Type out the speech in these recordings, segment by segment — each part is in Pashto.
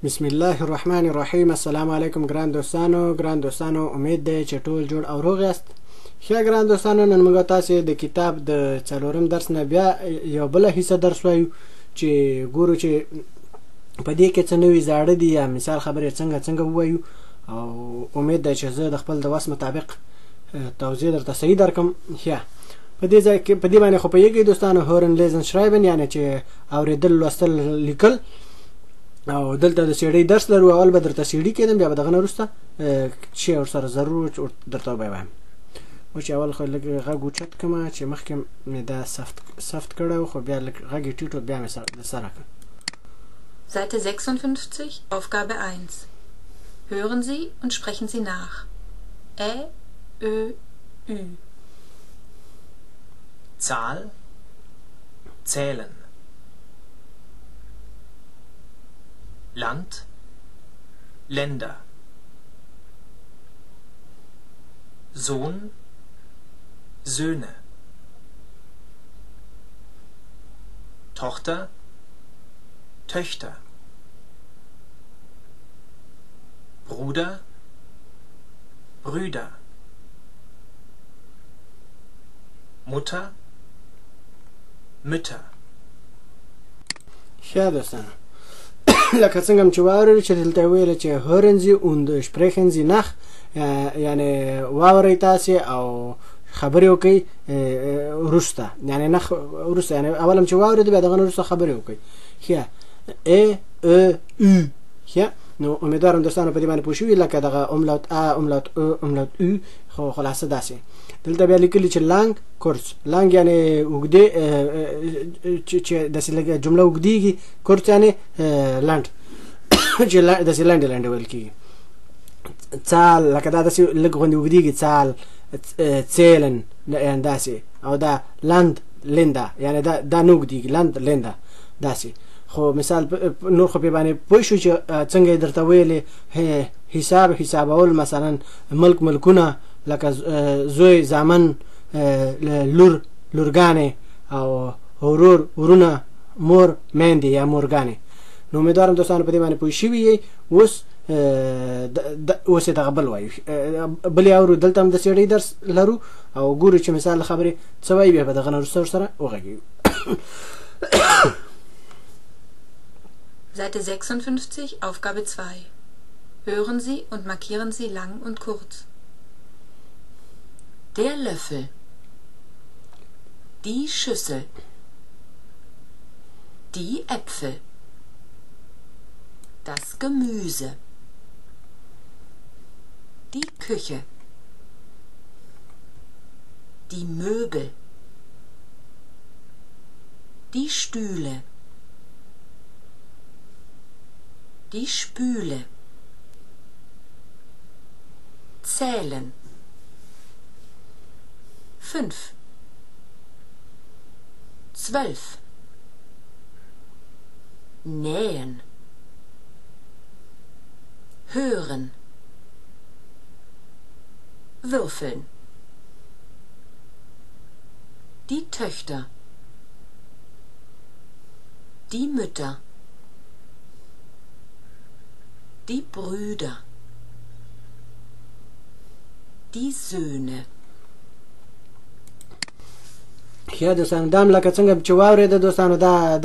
بسم الله الرحمن الرحیم. السلام علیکم ګران دوستانو امید دی چې ټول جوړ او روغ یاست. ښه ګران دوستانو، نن موږ تاسو د کتاب د 4م درس نه بیا یو بل حصہ درس وایو چې ګورو چې په دې کې څه نوې زاړه دي یا مثال خبرې څنګه وایو، او امید دی چې زه د خپل د وس مطابق توضیح درته صحیح درکم. ښه په دې ځای کې په دې باندې خو پیږي دوستانو هورن لیزن شرایبن، یعنی چې اوریدل لوستل لیکل، او دلته د سیډي درس لرو. اول به درته سیډي کېدم، بیا به دغه نه وروسته چې ورسره ضرور درته ووایم. و چې اول خو لږ غږ اوچت کړم چې مخکې مې دا سفت کړی و، خو بیا لږ غږ یې ټیټ و، بیا مې سره کړ. Seite 56, Aufgabe 1. Hören Sie und sprechen Sie nach. Ä, Ö, Ü. Zahl, zählen. Land, Länder. Sohn, Söhne. Tochter, Töchter. Bruder, Brüder. Mutter, Mütter. ښه دوستانو، لکه څنګه چې واورئ چې دلته ویل چې hören Sie und sprechen Sie nach، یعنی واورئ تاسې او خبرې وکړئ وروسته، یعنی نخ وروسته، یعنی اول هم چې واورئ بیا دغه نه وروسته خبرې وکړئ. ښه ا ا ا. ښه نو امیدوارم دوستانو په دې باندې پوه شوي، لکه دغه املاut ا املاut او املاut او. خو خلاصه داسې دلته بیا لیکلي چې لانګ کورس، لانګ یعنی اوږدې، چې داسې لږه جمله اوږدېږي، کورس یعنی لنډ، چې داسې لنډې ویل کېږي. څال لکه دا داسې لږ غوندې اوږدېږي، څال څیلن یعنی داسې، او دا لند لنده یعنی دا نه اوږدېږي، لند لنده داسې. خو مثال نور خو په باندې پوه شو چې څنګه یې درته ویلې. حسابول، مثلا ملکونه، لکه زوی، زامن، لورګانې، او ورور، ورونه، مور، میندې یا مورګانې. نو امیدوارم دوستانو په دې باندې پوه شوي یې. اوس یې دغه بل وایو، بل یې اورو. دلته هم د سیډي درس لرو او ګورو چې مثال خبرې څه وایي، بیا به دغه نه وروسته ورسره وغږیږو. Seite 56, Aufgabe 2. Hören Sie und markieren Sie lang und kurz. Der Löffel. Die Schüssel. Die Äpfel. Das Gemüse. Die Küche. Die Möbel. Die Stühle. Die Spüle. Zählen. 5. 12. Nähen. Hören. Würfeln. Die Töchter. Die Mütter. Die Brüder. Die Söhne. ښه دوستانو، دا هم لکه څنګه چې واورېده دوستانو،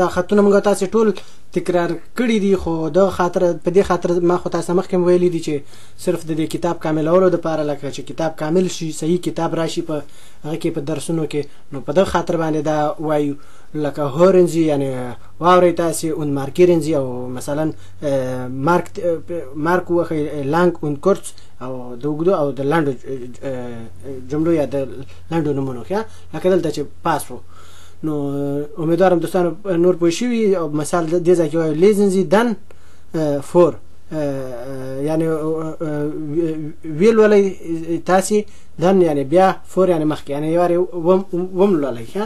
دا خطونه موږ تاسې ټول تکرار کړي دي. خو دغه خاطر په دې خاطر ما خو تاسو مخکې ویلي دي چې صرف د دې کتاب کاملولو دپاره، لکه چې کتاب کامل شي، صحیح کتاب راشي په هغه کې په درسونو کې، نو په دغه خاطر باندې دا وایو. لکه hören Sie یعنی واورئ تاسې، und markieren Sie، او مثلا مارک ووهئ، لانګ und kurz، او د اوږدو او د لنډو جملو یا د لنډو نومونو. ښه لکه دلته چې پاس و. نو امیدوارم دوستانو نور پوه شوي. او مثال دې ځای کې وایو lesen Sie dann vor، یعنی ویلولئ تاسې، دن یعنی بیا، فور یعنی مخکې، یعنی یوارې وملولئ. ښه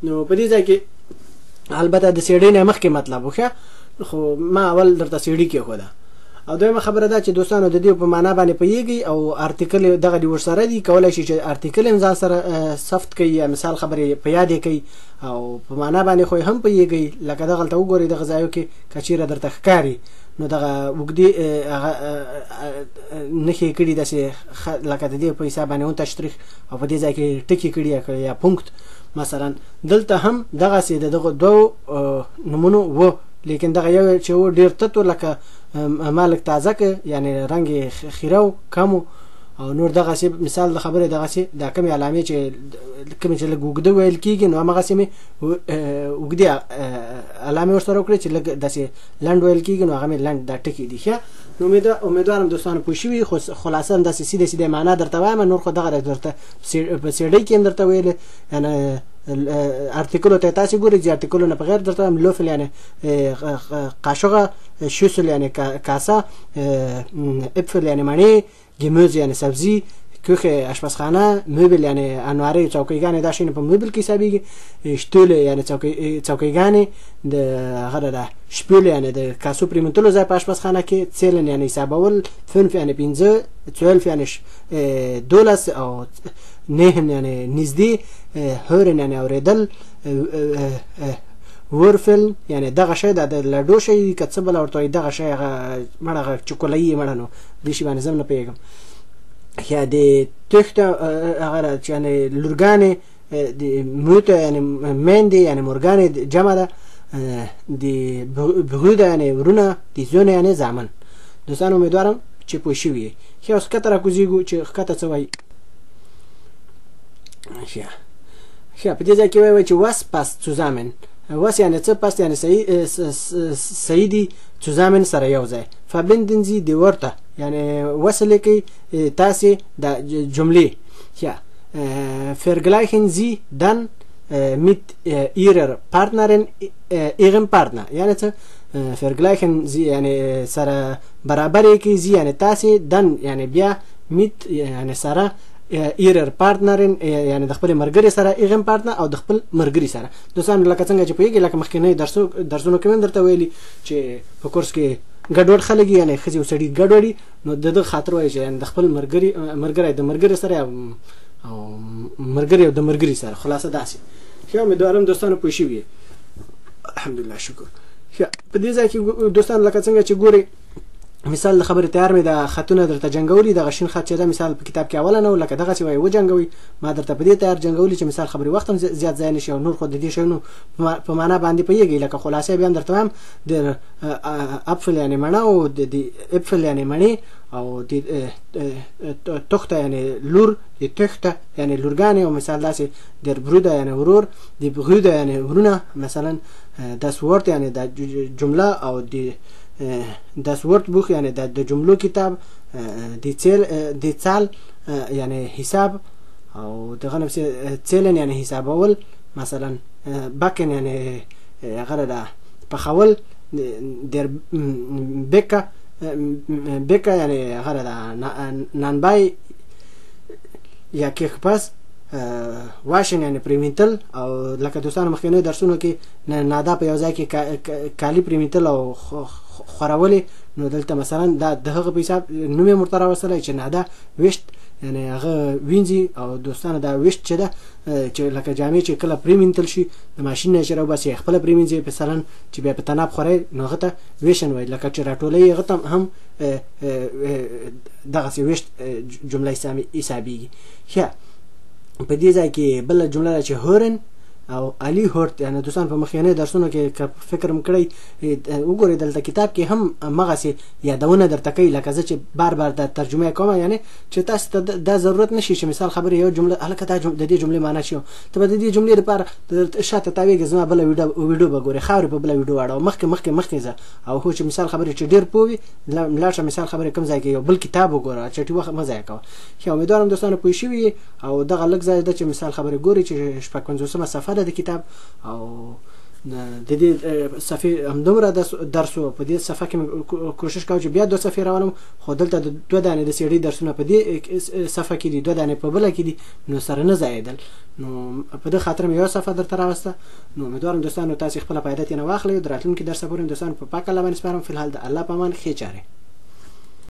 نو په دې ځای کې البته د سیډي نه مخکې مطلب و. ښه خو ما اول درته سیډي کېښوده، او دویمه خبره ده چې دوستانو د دې په معنا باندې پوهیږي او ارتیکل دغه دی ورسره دي کولای شي چې ارتیکل هم ځان سره ثبت کړي یا مثال خبرې په یاد کړي او په معنا باندې خو هم پوهیږي لکه دغلته وګورئ دغه ځایو کې که چیرې درته ښکاري نو دغه اوږدې نښې کړي داسې لکه د دې په حساب باندې اون تشریح او په دې ځای کې ټکي کړي یا پونکت مثلا دلته هم دغسې د دغه دوو نومونو و لیکن دغه یو چې و ډېر تت و لکه ما لږ تازه که یعنې رنګ یې خیره و کم و او نور دغسې مثال د خبرې دغسې دا کمې علامې چې کومې چې لږ اوږده ویل کېږي نو همغسې مې اوږدې علامې ورسره وکړې چې لږ داسې لنډ ویل کېږي نو هغه مې لنډ دا ټکي دي ښه نو امیدوارم دوستانو پوه شوي خو خلاصه هم داسې سیده معنا درته وایم نور خو دغه درته په سیډۍ کې هم درته ویلې یعنې ارتیکلو ته تاسې ګورئ چې ارتیکلو نه بغیر درته وایم لوفل یعنې قاشغه شوسل یعنې کاسه اپفل یعنې مڼې گیموز یعنی سبزی کوخه آشپزخانه مبل یعنی انواره چوکیگانی داشتین په مبل کې حسابيږي شتول یعنی چوکیگانی د غره ده شپول یعنی د کاسو پریمنتلو ځای په آشپزخانه کې څلن یعنی حسابول 5 یعنی 15 12 یعنی 12 او نه یعنی نزدې هورن یعنی اوریدل ورفل یعنی دغه شی د لډو شی کڅبل ورته دغه شی مړه چوکولای مړنو د شی باندې زم نه پیګم یا د تخته هغه یعنی لورګانې د موته یعنی مندې یعنی مورګانې جمع ده د بغوده یعنی ورونه د زونه یعنی زامن دوستان امیدوارم چې پوه شوي خو اوس کتره کوزیګو چې کته څه وای ښه په دې ځای کې وایي چې was passt zusammen was یعنی څه پس یعنی سیدی zusammen سره یو ځای verbinden Sie die Wörter یعنی وصل کوي تاسې د جملې یا vergleichen Sie dann mit Ihrer Partnerin Ihrem Partner یعنی څه vergleichen Sie یعنی سره برابر کوي Sie یعنی تاسې dann یعنی بیا mit یعنی سره ایرر پارتنرین یعنی د خپل مرګري سره ایغم پارتنر او د خپل مرګري سره دوستان لکه څنګه چې پوهیږئ لکه مخکینی درسونو کې درته ویلي چې په کورس کې ګډوډ خلک یعنی ښځې او سړي ګډوډي نو د خاطر وایي چې د خپل مرګري د مرګري سره او مرګري او د مرګري سره خلاصه داسې ښه امیدوارم دوستانو پوه شوي الحمدلله شکر په دې ځای کې دوستان لکه څنګه چې ګورئ مثال د خبرې تیار مې د خطونه درته جنګولي دغه شین خط چې دا مثال په کتاب کې اوله نه و لکه دغسې وایي وجنګوي ما درته په دې تیار جنګولي چې مثال خبرې وخت هم زیات ځای نه شي او نور خو د دې شیانو په معنا باندې پوهېږئ لکه خلاصه بیا هم درته وایم د اپفل یعنې مڼه او د اپفل یعنې مڼې او د تخته یعنې لور د تخته یعنې لورګانې او مثال داسې د بروده یعنې ورور د بغوده یعنې ورونه مثلا das Wort یعنې د جمله او د das Wörterbuch یعنی د جملو کتاب د څال یعنی حساب او دغه نفس څلن یعنی حسابول مثلا باکن یعنی هغه د پخول در بکا یعنی هغه د نانبای یا کیک پاس واشن یعنی پریمینتل او لکه دوستانو مخکینو درسونو کې نادا په یو ځای کې کالی پریمینتل او خورولې نو دلته مثلا دا د هغه په حساب نوم یې ورته راوستلی چې نادا ویشت یعنی هغه وینځي او دوستانو دا ویشت چې ده چې لکه جامې چې کله پریمینتل شي د ماشین نه چې راوباسي خپله پریمینځي مثلا چې بیا په تناب خورئ نو هغه ته ویشن وایي لکه چې راټولوي هغه ته هم دغسې ویشت جمله حسابېږي ښه په دې ځای کې بله جمله ده چې هورن او علی هورت یعنی دوستان په مخکینی درسونو کې فکر م کړی وګورئ دلته کتاب کې هم مغسې یادونه درته کوي لکه زه چې بار بار د ترجمه کوم یعنی چې تاسو ته دا ضرورت نشي چې مثال خبرې یو جمله هلکه دا د دې جملې معنا شي ته به د دې جملې لپاره شاته تاویږي زما بله ویډیو به ګورې خاورې په بله ویډیو واړوه مخکې ځه او خو چې مثال خبرې چې ډېر پوه وي لاړ شه مثال خبرې کوم ځای کې یو بل کتاب وګوره چټي وخت مه ضایع کوه ښه امیدوارم دوستانو پوه شوي او دغه لږ ځای ده چې مثال خبرې ګوري چې شپږ پنځوسمه صفحه د کتاب او د دې صفحې همدومره درس و په دې صفحه کې کوشش کوم چې بیا 2 صفحې راولم خو دلته د 2 دانې د سیډي درسونه په دې صفحه کې دي 2 دانې په بله کې دي نو سره نه ځایېدل نو په دې خاطر مې یو صفحه درته راوسته نو امیدوارم دوستانو تاسې خپله فایده ترې نه واخلئ د راتلونکي درس پورې دوستانو په پاک الله باندې سپارم فی الحال د الله په امان ښې چارې